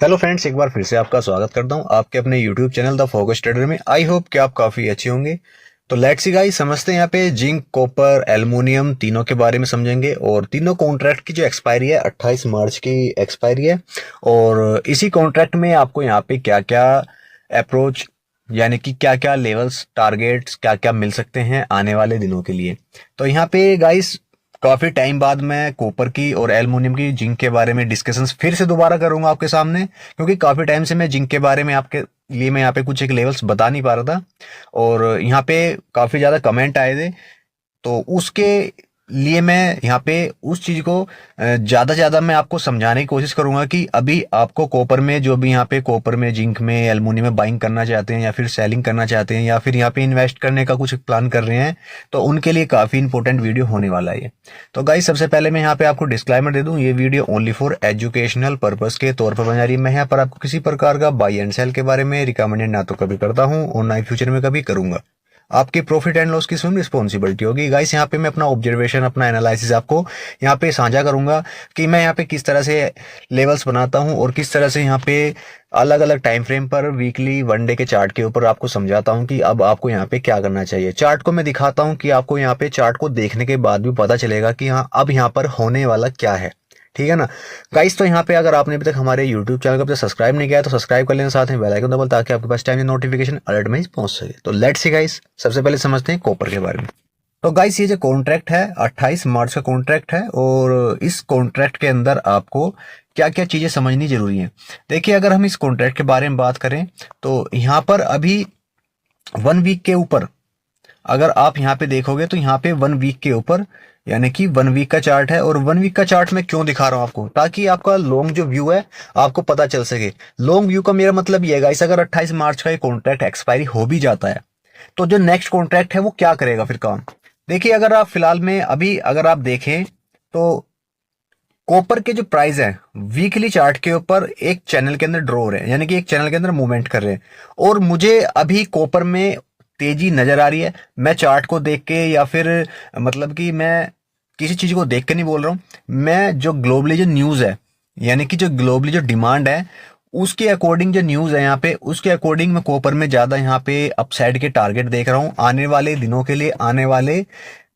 Hello friends, एक बार फिर से आपका स्वागत करता हूं आपके अपने YouTube channel the focus trader में। आई होप कि आप काफ़ी अच्छे होंगे। तो लेट्स सी गाइस, समझते हैं यहाँ पे जिंक, कॉपर, एल्युमिनियम तीनों के बारे में समझेंगे। और तीनों कॉन्ट्रैक्ट की जो एक्सपायरी है 28 मार्च की एक्सपायरी है। और इसी कॉन्ट्रैक्ट में आपको यहाँ पे क्या क्या अप्रोच, यानी कि क्या क्या लेवल्स, टारगेट्स क्या क्या मिल सकते हैं आने वाले दिनों के लिए। तो यहाँ पे गाइस काफी टाइम बाद मैं कॉपर की और एल्युमिनियम की, जिंक के बारे में डिस्कशंस फिर से दोबारा करूंगा आपके सामने, क्योंकि काफी टाइम से मैं जिंक के बारे में आपके लिए मैं यहाँ पे कुछ एक लेवल्स बता नहीं पा रहा था। और यहाँ पे काफी ज्यादा कमेंट आए थे, तो उसके लिए मैं यहाँ पे उस चीज को ज्यादा ज्यादा मैं आपको समझाने की कोशिश करूंगा कि अभी आपको कॉपर में, जो भी यहाँ पे कॉपर में, जिंक में, एल्युमिनियम में बाइंग करना चाहते हैं या फिर सेलिंग करना चाहते हैं या फिर यहाँ पे इन्वेस्ट करने का कुछ प्लान कर रहे हैं, तो उनके लिए काफी इंपॉर्टेंट वीडियो होने वाला है ये। तो गाइस, सबसे पहले मैं यहाँ पे आपको डिस्क्लेमर दे दूं, ये video only for educational purpose के तौर पर बना रही है। मैं यहाँ पर आपको किसी प्रकार का बाई एंड सेल के बारे में रिकमेंडेड ना तो कभी करता हूँ और ना ही फ्यूचर में कभी करूंगा। आपकी प्रॉफिट एंड लॉस की स्वयं रिस्पॉन्सिबिलिटी होगी। गाइस, यहाँ पे मैं अपना ऑब्जर्वेशन, अपना एनालिसिस आपको यहाँ पे साझा करूंगा कि मैं यहाँ पे किस तरह से लेवल्स बनाता हूँ और किस तरह से यहाँ पे अलग अलग टाइम फ्रेम पर, वीकली, वन डे के चार्ट के ऊपर आपको समझाता हूँ कि अब आपको यहाँ पे क्या करना चाहिए। चार्ट को मैं दिखाता हूँ कि आपको यहाँ पे चार्ट को देखने के बाद भी पता चलेगा कि हाँ, अब यहाँ पर होने वाला क्या है। ठीक है ना गाइस? तो यहाँ पे अगर आपने अभी तक हमारे यूट्यूब चैनल को अभी तक सब्सक्राइब नहीं किया है तो सब्सक्राइब कर लेना, साथ में बेल आइकन दबाओ ताकि आपके पास टाइम से नोटिफिकेशन अलर्ट में पहुंच सके। तो लेट्स सी गाइस, सबसे पहले समझते हैं कॉपर के बारे में। तो गाइस, ये जो कॉन्ट्रैक्ट है 28 मार्च का कॉन्ट्रैक्ट है, और इस कॉन्ट्रैक्ट के अंदर आपको क्या क्या चीजें समझनी जरूरी है। देखिए, अगर हम इस कॉन्ट्रैक्ट के बारे में बात करें तो यहाँ पर अभी 1 वीक के ऊपर, अगर आप यहाँ पे देखोगे तो यहाँ पे 1 वीक के ऊपर, यानी कि 1 वीक का चार्ट है। और 1 वीक का चार्ट मैं क्यों दिखा रहा हूँ आपको, ताकि आपका लॉन्ग जो व्यू है आपको पता चल सके। लॉन्ग व्यू का मेरा मतलब ये है गाइस, अगर 28 मार्च का ये कॉन्ट्रैक्ट एक्सपायरी हो भी जाता है तो जो नेक्स्ट कॉन्ट्रैक्ट है वो क्या करेगा फिर काम। देखिए, अगर आप फिलहाल में अभी अगर आप देखें तो कॉपर के जो प्राइस है वीकली चार्ट के ऊपर एक चैनल के अंदर ड्रॉ हो रहे हैं, यानी कि एक चैनल के अंदर मूवमेंट कर रहे हैं। और मुझे अभी कॉपर में तेजी नजर आ रही है। मैं चार्ट को देख के या फिर मतलब कि मैं किसी चीज को देख के नहीं बोल रहा हूं, मैं जो ग्लोबली जो न्यूज है, यानी कि जो ग्लोबली जो डिमांड है उसके अकॉर्डिंग, जो न्यूज है यहाँ पे उसके अकॉर्डिंग मैं कॉपर में ज्यादा यहाँ पे अपसाइड के टारगेट देख रहा हूँ आने वाले दिनों के लिए, आने वाले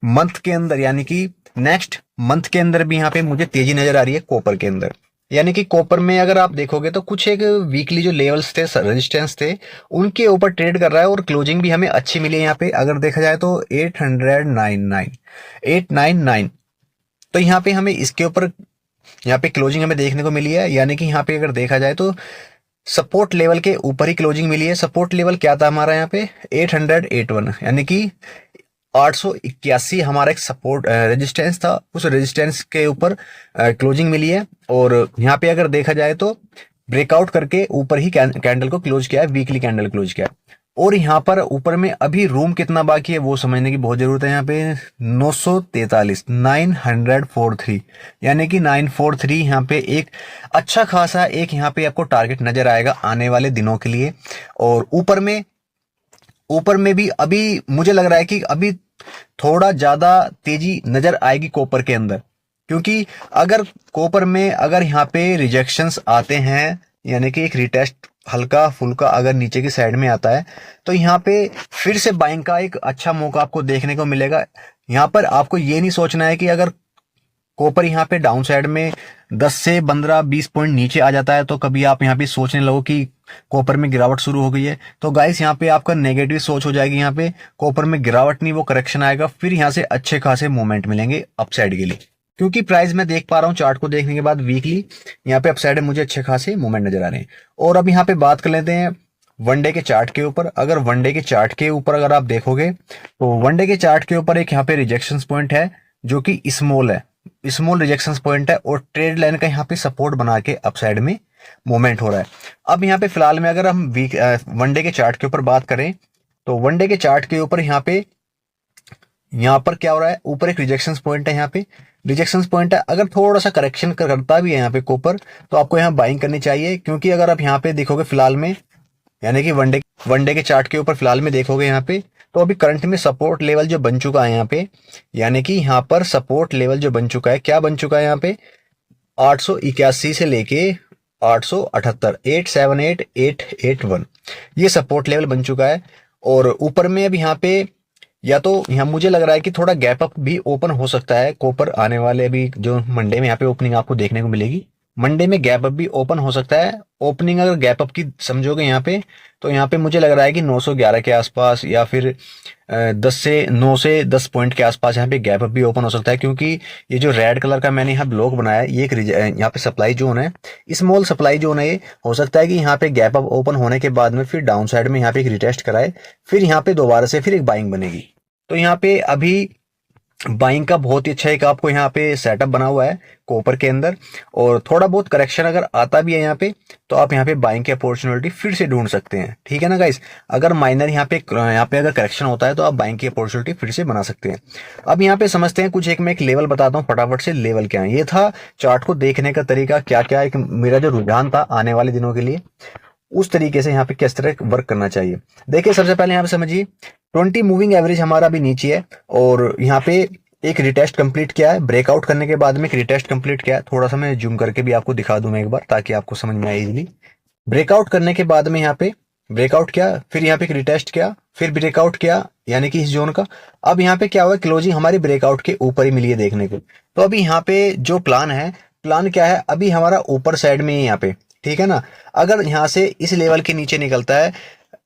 मंथ के अंदर, यानी कि नेक्स्ट मंथ के अंदर भी यहाँ पे मुझे तेजी नजर आ रही है कॉपर के अंदर। यानी कि कॉपर में अगर आप देखोगे तो कुछ एक वीकली जो लेवल्स थे, रेजिस्टेंस थे, उनके ऊपर ट्रेड कर रहा है और क्लोजिंग भी हमें अच्छी मिली है। यहाँ पे अगर देखा जाए तो 899 तो यहाँ पे हमें इसके ऊपर यहाँ पे क्लोजिंग हमें देखने को मिली है। यानी कि यहाँ पे अगर देखा जाए तो सपोर्ट लेवल के ऊपर ही क्लोजिंग मिली है। सपोर्ट लेवल क्या था हमारा यहाँ पे 881, यानी कि 881 हमारा एक सपोर्ट रेजिस्टेंस था, उस रेजिस्टेंस के ऊपर क्लोजिंग मिली है। और यहाँ पे अगर देखा जाए तो ब्रेकआउट करके ऊपर ही कैंडल को क्लोज किया है, वीकली कैंडल क्लोज किया है। और यहाँ पर ऊपर में अभी रूम कितना बाकी है वो समझने की बहुत जरूरत है। यहाँ पे 943, 943, यानी कि 943 यहाँ पे एक अच्छा खासा एक यहाँ पे आपको टारगेट नजर आएगा आने वाले दिनों के लिए। और ऊपर में भी अभी मुझे लग रहा है कि अभी थोड़ा ज्यादा तेजी नजर आएगी कॉपर के अंदर, क्योंकि अगर कॉपर में अगर यहाँ पे रिजेक्शंस आते हैं, यानी कि एक रिटेस्ट हल्का फुल्का अगर नीचे की साइड में आता है, तो यहाँ पे फिर से बाइंग का एक अच्छा मौका आपको देखने को मिलेगा। यहाँ पर आपको ये नहीं सोचना है कि अगर कॉपर यहाँ पे डाउन साइड में 10 से 15-20 पॉइंट नीचे आ जाता है तो कभी आप यहाँ पे सोचने लगो कि कॉपर में गिरावट शुरू हो गई है। तो गाइस, यहाँ पे आपका नेगेटिव सोच हो जाएगी। यहाँ पे कॉपर में गिरावट नहीं, वो करेक्शन आएगा, फिर यहाँ से अच्छे खासे मूवमेंट मिलेंगे अपसाइड के लिए। क्योंकि प्राइस मैं देख पा रहा हूँ चार्ट को देखने के बाद वीकली यहाँ पे अपसाइड में मुझे अच्छे खासे मूवमेंट नजर आ रहे हैं। और अब यहाँ पे बात कर लेते हैं वनडे के चार्ट के ऊपर। अगर वनडे के चार्ट के ऊपर अगर आप देखोगे तो वनडे के चार्ट के ऊपर एक यहाँ पे रिजेक्शन पॉइंट है जो कि स्मॉल है, स्मॉल रिजेक्शन पॉइंट है, और ट्रेड लाइन का यहाँ पे सपोर्ट बना के अपसाइड में मूवमेंट हो रहा है। अब यहाँ पे फिलहाल में अगर हम वनडे के चार्ट के ऊपर बात करें तो वनडे के चार्ट के ऊपर यहाँ पर क्या हो रहा है, ऊपर एक रिजेक्शन पॉइंट है, यहाँ पे रिजेक्शन पॉइंट है। अगर थोड़ा सा करेक्शन करता भी है यहाँ पे कॉपर, तो आपको यहाँ बाइंग करनी चाहिए। क्योंकि अगर आप यहाँ पे देखोगे फिलहाल में, यानी कि वनडे के चार्ट के ऊपर फिलहाल में देखोगे यहाँ पे, तो अभी करंट में सपोर्ट लेवल जो बन चुका है यहाँ पे, यानी कि यहाँ पर सपोर्ट लेवल जो बन चुका है, क्या बन चुका है यहाँ पे 881 से लेके 878, 878,881 ये सपोर्ट लेवल बन चुका है। और ऊपर में अब यहाँ पे या तो यहाँ मुझे लग रहा है कि थोड़ा गैप अप भी ओपन हो सकता है कॉपर आने वाले अभी जो मंडे में यहाँ पे ओपनिंग आपको देखने को मिलेगी। मंडे में गैप अप भी ओपन हो सकता है। ओपनिंग अगर गैप अप की समझोगे यहाँ पे, तो यहाँ पे मुझे लग रहा है कि 911 के आसपास या फिर 10 पॉइंट के आसपास यहाँ पे गैप अप भी ओपन हो सकता है, क्योंकि ये जो रेड कलर का मैंने यहाँ ब्लॉक बनाया है ये एक यहाँ पे सप्लाई जोन है, स्मॉल सप्लाई जोन है। ये हो सकता है कि यहाँ पे गैप अप ओपन होने के बाद में फिर डाउन साइड में यहाँ पे एक रिटेस्ट कराए, फिर यहाँ पे दोबारा से फिर एक बाइंग बनेगी। तो यहाँ पे अभी बाइंग का बहुत ही अच्छा एक आपको यहाँ पे सेटअप बना हुआ है कॉपर के अंदर। और थोड़ा बहुत करेक्शन अगर आता भी है यहाँ पे, तो आप यहाँ पे बाइंग की अपॉर्चुनिटी फिर से ढूंढ सकते हैं, ठीक है ना गाइस। अगर माइनर यहाँ पे अगर करेक्शन होता है तो आप बाइंग की अपॉर्चुनिटी फिर से बना सकते हैं। अब यहाँ पे समझते हैं कुछ, मैं एक लेवल बताता हूँ फटाफट से। लेवल क्या है, ये था चार्ट को देखने का तरीका, क्या क्या एक मेरा जो रुझान था आने वाले दिनों के लिए, उस तरीके से यहाँ पे किस तरह वर्क करना चाहिए। देखिए सबसे पहले यहाँ पे समझिए 20 मूविंग एवरेज हमारा अभी नीचे है, और यहाँ पे एक रिटेस्ट कंप्लीट किया है। ब्रेकआउट करने के बाद में एक रिटेस्ट कंप्लीट किया है। थोड़ा सा मैं जूम करके भी आपको दिखा दूं एक बार, ताकि आपको समझ में आए इजीली। ब्रेकआउट करने के बाद में यहाँ पे ब्रेकआउट किया, फिर यहाँ पे एक रिटेस्ट किया, फिर ब्रेकआउट किया, यानी कि इस जोन का। अब यहाँ पे क्या हुआ, क्लोजिंग हमारी ब्रेकआउट के ऊपर ही मिली है देखने को। तो अभी यहाँ पे जो प्लान है, प्लान क्या है, अभी हमारा ऊपर साइड में ही यहाँ पे, ठीक है ना। अगर यहाँ से इस लेवल के नीचे निकलता है,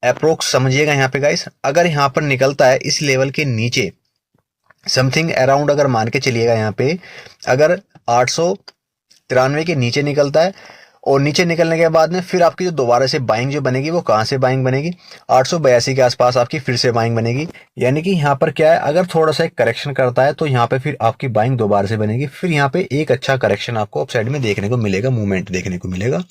अप्रोक्स समझिएगा यहाँ पे गाइस, अगर यहाँ पर निकलता है इस लेवल के नीचे समथिंग अराउंड, अगर मान के चलिएगा यहाँ पे, अगर 893 के नीचे निकलता है, और नीचे निकलने के बाद में फिर आपकी जो दोबारा से बाइंग जो बनेगी, वो कहाँ से बाइंग बनेगी, 882 के आसपास आपकी फिर से बाइंग बनेगी। यानी कि यहाँ पर क्या है, अगर थोड़ा सा एक करेक्शन करता है तो यहाँ पे फिर आपकी बाइंग दोबारा से बनेगी, फिर यहाँ पे एक अच्छा करेक्शन आपको अपसाइड में देखने को मिलेगा, मूवमेंट देखने को मिलेगा।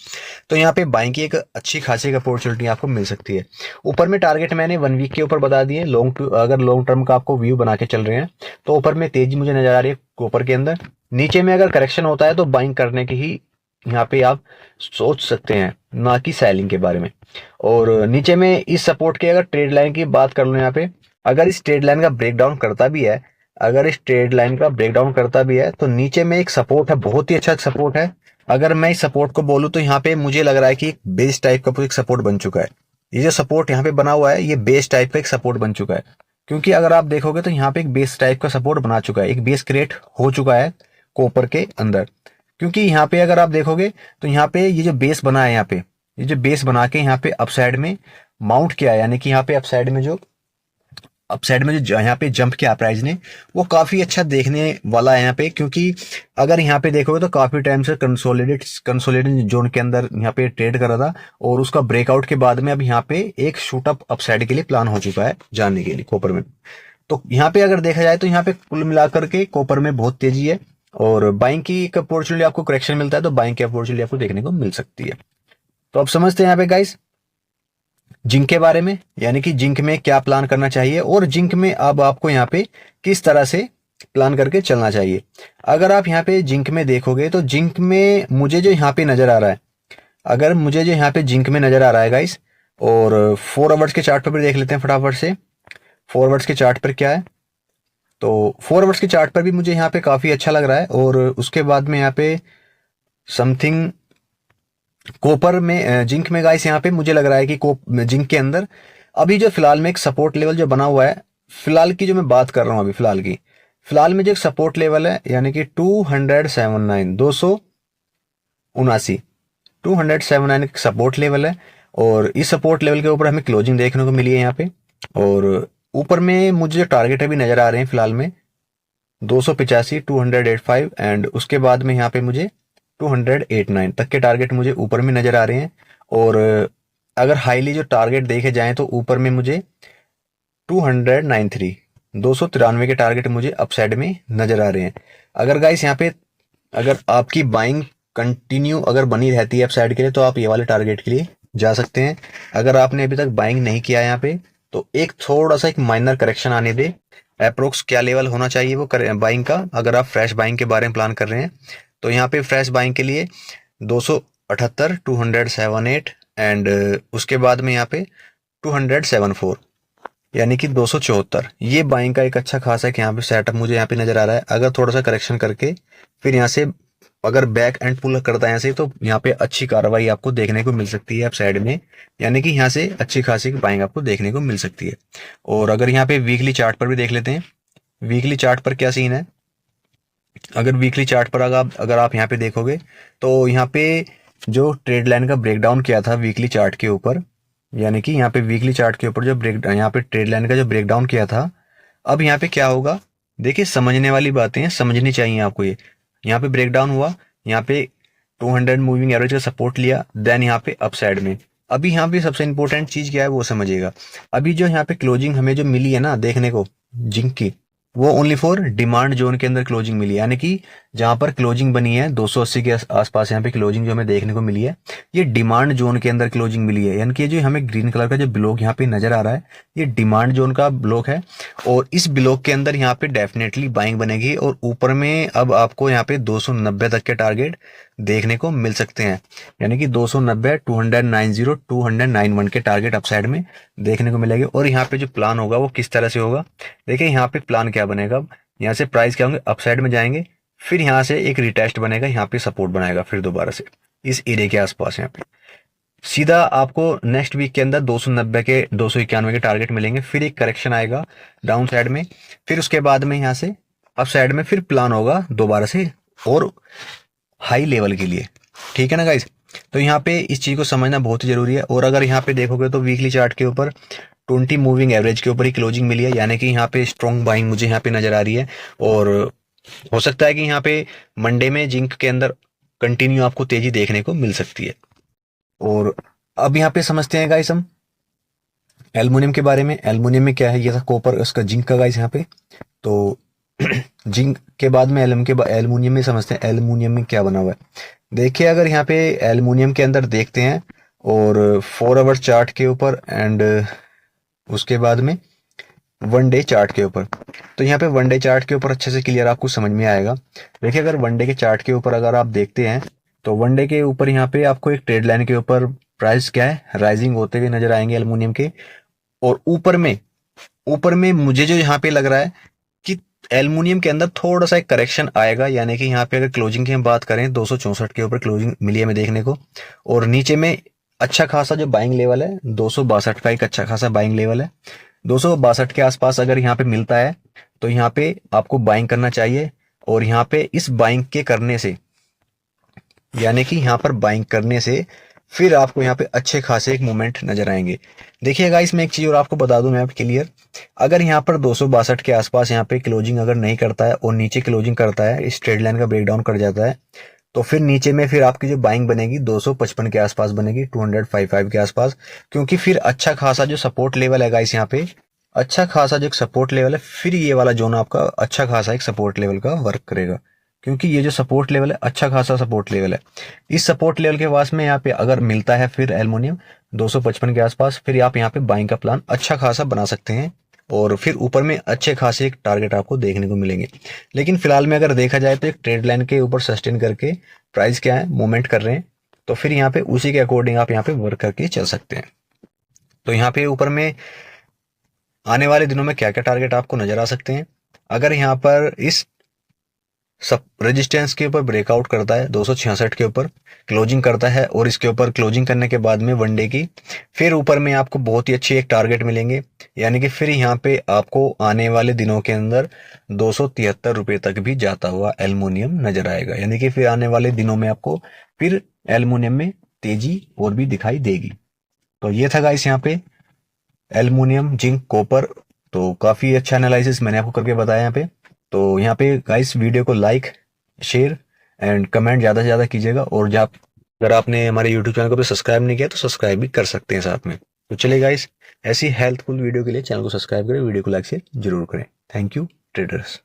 तो यहाँ पे बाइंग की एक अच्छी खासी अपॉर्चुनिटी आपको मिल सकती है। ऊपर में टारगेट मैंने 1 वीक के ऊपर बता दिए। अगर लॉन्ग टर्म का आपको व्यू बना के चल रहे हैं, तो ऊपर में तेजी मुझे नजर आ रही है कॉपर के अंदर। नीचे में अगर करेक्शन होता है तो बाइंग करने की ही यहाँ पे आप सोच सकते हैं, ना कि सेलिंग के बारे में। और नीचे में इस सपोर्ट के अगर ट्रेड लाइन की बात कर लो, यहाँ पे अगर इस ट्रेड लाइन का ब्रेकडाउन करता भी है, अगर इस ट्रेड लाइन का ब्रेकडाउन करता भी है, तो नीचे में एक सपोर्ट है, बहुत ही अच्छा सपोर्ट है। अगर मैं इस सपोर्ट को बोलूँ तो यहाँ पे मुझे लग रहा है कि एक बेस टाइप का एक सपोर्ट बन चुका है। ये जो सपोर्ट यहाँ पे बना हुआ है, ये बेस टाइप का एक सपोर्ट बन चुका है, क्योंकि अगर आप देखोगे तो यहाँ पे एक बेस टाइप का सपोर्ट बना चुका है, एक बेस क्रिएट हो चुका है कॉपर के अंदर। क्योंकि यहाँ पे अगर आप देखोगे तो यहाँ पे ये जो बेस बना है, यहाँ पे ये जो बेस बना के यहाँ पे अपसाइड में माउंट किया है, यानी कि यहाँ पे अपसाइड में जो यहाँ पे जंप किया प्राइस ने, वो काफी अच्छा देखने वाला है यहाँ पे। क्योंकि अगर यहाँ पे देखोगे तो काफी टाइम से कंसोलिडेट जोन के अंदर यहाँ पे ट्रेड कर रहा था, और उसका ब्रेकआउट के बाद में अब यहाँ पे एक शूटअप अपसाइड के लिए प्लान हो चुका है जाने के लिए कॉपर में। तो यहाँ पे अगर देखा जाए तो यहाँ पे कुल मिलाकर के कॉपर में बहुत तेजी है, और बाइंग की एक अपॉर्चुनिटी आपको करेक्शन मिलता है, तो बाइंग की अपॉर्चुनिटी आपको देखने को मिल सकती है। तो अब समझते हैं यहाँ पे गाइस जिंक के बारे में, यानी कि जिंक में क्या प्लान करना चाहिए, और जिंक में अब आपको यहाँ पे किस तरह से प्लान करके चलना चाहिए। अगर आप यहाँ पे जिंक में देखोगे तो जिंक में मुझे जो यहाँ पे नजर आ रहा है, अगर मुझे जो यहाँ पे जिंक में नजर आ रहा है गाइस, और 4 आवर्स के चार्ट पर भी देख लेते हैं फटाफट से। 4 आवर्स के चार्ट पर क्या है, तो 4 आवर्स के चार्ट पर भी मुझे यहाँ पे काफी अच्छा लग रहा है। और उसके बाद में यहाँ पे समथिंग कॉपर में जिंक में गाइस, यहाँ पे मुझे लग रहा है कि जिंक के अंदर अभी जो फिलहाल में एक सपोर्ट लेवल जो बना हुआ है, फिलहाल की जो मैं बात कर रहा हूँ अभी फिलहाल में जो एक सपोर्ट लेवल है, यानी कि 279 279 एक सपोर्ट लेवल है, और इस सपोर्ट लेवल के ऊपर हमें क्लोजिंग देखने को मिली है यहाँ पे। और ऊपर में मुझे जो टारगेट अभी नजर आ रहे हैं फिलहाल में 285, 285, एंड उसके बाद में यहाँ पे मुझे 289 तक के टारगेट मुझे ऊपर में नजर आ रहे हैं। और अगर हाईली जो टारगेट देखे जाएं तो ऊपर में मुझे 293 के टारगेट मुझे अपसाइड में नजर आ रहे हैं। अगर गाइस यहाँ पे अगर आपकी बाइंग कंटिन्यू अगर बनी रहती है अपसाइड के लिए, तो आप ये वाले टारगेट के लिए जा सकते हैं। अगर आपने अभी तक बाइंग नहीं किया यहाँ पे, तो एक थोड़ा सा एक माइनर करेक्शन आने दे। अप्रोक्स क्या लेवल होना चाहिए वो बाइंग का, अगर आप फ्रेश बाइंग के बारे में प्लान कर रहे हैं, तो यहाँ पे फ्रेश बाइंग के लिए 278, 278, एंड उसके बाद में यहाँ पे 274, यानी कि 274, ये बाइंग का एक अच्छा खासा है कि यहाँ पे सेटअप मुझे यहाँ पे नजर आ रहा है। अगर थोड़ा सा करेक्शन करके फिर यहाँ से अगर बैक एंड पुल करता है ऐसे तो यहाँ पे अच्छी कार्रवाई आपको देखने को मिल सकती है आप साइड में, यानी कि यहाँ से अच्छी खासी बाइंग आपको देखने को मिल सकती है। और अगर यहाँ पे वीकली चार्ट पर भी देख लेते हैं, वीकली चार्ट पर क्या सीन है। अगर वीकली चार्ट पर अगर आप यहाँ पे देखोगे तो यहाँ पे जो ट्रेड लाइन का ब्रेकडाउन किया था वीकली चार्ट के ऊपर, यानी कि यहाँ पे वीकली चार्ट के ऊपर जो यहाँ पे ट्रेड लाइन का जो ब्रेकडाउन किया था, अब यहाँ पे क्या होगा, देखिए समझने वाली बातें हैं, समझनी चाहिए आपको ये। यहाँ पे ब्रेकडाउन हुआ, यहाँ पे 200 मूविंग एवरेज का सपोर्ट लिया, देन यहाँ पे अपसाइड में। अभी यहाँ पे सबसे इंपॉर्टेंट चीज क्या है वो समझिएगा। अभी जो यहाँ पे क्लोजिंग हमें जो मिली है ना देखने को जिंक की, वो ओनली फॉर डिमांड जोन के अंदर क्लोजिंग मिली है, यानी कि जहां पर क्लोजिंग बनी है 280 के आसपास यहाँ पे क्लोजिंग जो हमें देखने को मिली है, ये डिमांड जोन के अंदर क्लोजिंग मिली है। यानी कि जो हमें ग्रीन कलर का जो ब्लॉक यहाँ पे नजर आ रहा है, ये डिमांड जोन का ब्लॉक है, और इस ब्लॉक के अंदर यहाँ पे डेफिनेटली बाइंग बनेगी, और ऊपर में अब आपको यहाँ पे 290 तक के टारगेट देखने को मिल सकते हैं, यानी कि 290, 290, 291 के टारगेट अपसाइड में देखने को मिलेंगे। और यहाँ पे जो प्लान होगा वो किस तरह से होगा, देखिए यहाँ पे प्लान क्या बनेगा। अब यहाँ से प्राइस क्या होंगे, अपसाइड में जाएंगे, फिर यहाँ से एक रिटेस्ट बनेगा, यहाँ पे सपोर्ट बनाएगा फिर दोबारा से इस एरिया के आसपास, यहाँ पे सीधा आपको नेक्स्ट वीक के अंदर 290 के 291 के टारगेट मिलेंगे, फिर एक करेक्शन आएगा डाउन साइड में, फिर उसके बाद में यहाँ से अप साइड में फिर प्लान होगा दोबारा से और हाई लेवल के लिए। ठीक है ना गाइस, तो यहाँ पे इस चीज को समझना बहुत ही जरूरी है। और अगर यहाँ पे देखोगे तो वीकली चार्ट के ऊपर 20 मूविंग एवरेज के ऊपर ही क्लोजिंग मिली है, यानी कि यहाँ पे स्ट्रॉन्ग बाइंग मुझे यहाँ पे नजर आ रही है, और हो सकता है कि यहाँ पे मंडे में जिंक के अंदर कंटिन्यू आपको तेजी देखने को मिल सकती है। और अब यहाँ पे समझते हैं गाइस हम एल्युमिनियम के बारे में। एल्युमिनियम में क्या है, ये था कॉपर, उसका जिंक का गाइस यहाँ पे। तो जिंक के बाद में एल्युमिनियम में समझते हैं एल्युमिनियम में क्या बना हुआ है। देखिए अगर यहाँ पे एल्युमिनियम के अंदर देखते हैं और 4 आवर चार्ट के ऊपर एंड उसके बाद में 1 डे चार्ट के ऊपर, तो यहाँ पे 1 डे चार्ट के ऊपर अच्छे से क्लियर आपको समझ में आएगा। देखिए अगर 1 डे के चार्ट के ऊपर अगर आप देखते हैं तो 1 डे के ऊपर यहाँ पे आपको एक ट्रेड लाइन के ऊपर प्राइस क्या है, राइजिंग होते हुए नजर आएंगे एल्युमिनियम के। और ऊपर में मुझे जो यहाँ पे लग रहा है कि एल्युमिनियम के अंदर थोड़ा सा एक करेक्शन आएगा, यानी कि यहाँ पे अगर क्लोजिंग की हम बात करें 264 के ऊपर क्लोजिंग मिली है हमें देखने को, और नीचे में अच्छा खासा जो बाइंग लेवल है 262 का एक अच्छा खासा बाइंग लेवल है। 262 के आसपास अगर यहाँ पे मिलता है तो यहाँ पे आपको बाइंग करना चाहिए, और यहाँ पे इस बाइंग के करने से, यानी कि यहाँ पर बाइंग करने से फिर आपको यहाँ पे अच्छे खासे एक मूवमेंट नजर आएंगे। देखिएगा इसमें एक चीज और आपको बता दूं मैं क्लियर, अगर यहाँ पर 262 के आसपास यहाँ पे क्लोजिंग अगर नहीं करता है और नीचे क्लोजिंग करता है, इस ट्रेड लाइन का ब्रेकडाउन कर जाता है, तो फिर नीचे में फिर आपकी जो बाइंग बनेगी 255 के आसपास बनेगी, 255 के आसपास, क्योंकि फिर अच्छा खासा जो सपोर्ट लेवल है गाइस यहाँ पे, अच्छा खासा जो सपोर्ट लेवल है, फिर ये वाला जोन आपका अच्छा खासा एक सपोर्ट लेवल का वर्क करेगा, क्योंकि ये जो सपोर्ट लेवल है अच्छा खासा सपोर्ट लेवल है। इस सपोर्ट लेवल के पास में यहाँ पे अगर मिलता है फिर एल्युमिनियम 255 के आसपास, फिर आप यहाँ पे बाइंग का प्लान अच्छा खासा बना सकते हैं, और फिर ऊपर में अच्छे खासे एक टारगेट आपको देखने को मिलेंगे। लेकिन फिलहाल में अगर देखा जाए तो एक ट्रेड लाइन के ऊपर सस्टेन करके प्राइस क्या है मूवमेंट कर रहे हैं, तो फिर यहाँ पे उसी के अकॉर्डिंग आप यहाँ पे वर्क करके चल सकते हैं। तो यहाँ पे ऊपर में आने वाले दिनों में क्या क्या टारगेट आपको नजर आ सकते हैं, अगर यहाँ पर इस सब रेजिस्टेंस के ऊपर ब्रेकआउट करता है 266 के ऊपर क्लोजिंग करता है, और इसके ऊपर क्लोजिंग करने के बाद में 1 डे की फिर ऊपर में आपको बहुत ही अच्छे एक टारगेट मिलेंगे, यानी कि फिर यहाँ पे आपको आने वाले दिनों के अंदर 273 रुपए तक भी जाता हुआ एल्युमिनियम नजर आएगा, यानी कि फिर आने वाले दिनों में आपको फिर एल्युमिनियम में तेजी और भी दिखाई देगी। तो ये था गाइस यहाँ पे एल्युमिनियम, जिंक, कॉपर। तो काफी अच्छा एनालिसिस मैंने आपको करके बताया यहाँ पे। तो यहाँ पे गाइस वीडियो को लाइक, शेयर एंड कमेंट ज़्यादा से ज़्यादा कीजिएगा, और जब अगर आपने हमारे यूट्यूब चैनल को भी सब्सक्राइब नहीं किया तो सब्सक्राइब भी कर सकते हैं साथ में। तो चलिए गाइस, ऐसी हेल्पफुल वीडियो के लिए चैनल को सब्सक्राइब करें, वीडियो को लाइक शेयर जरूर करें। Thank you traders.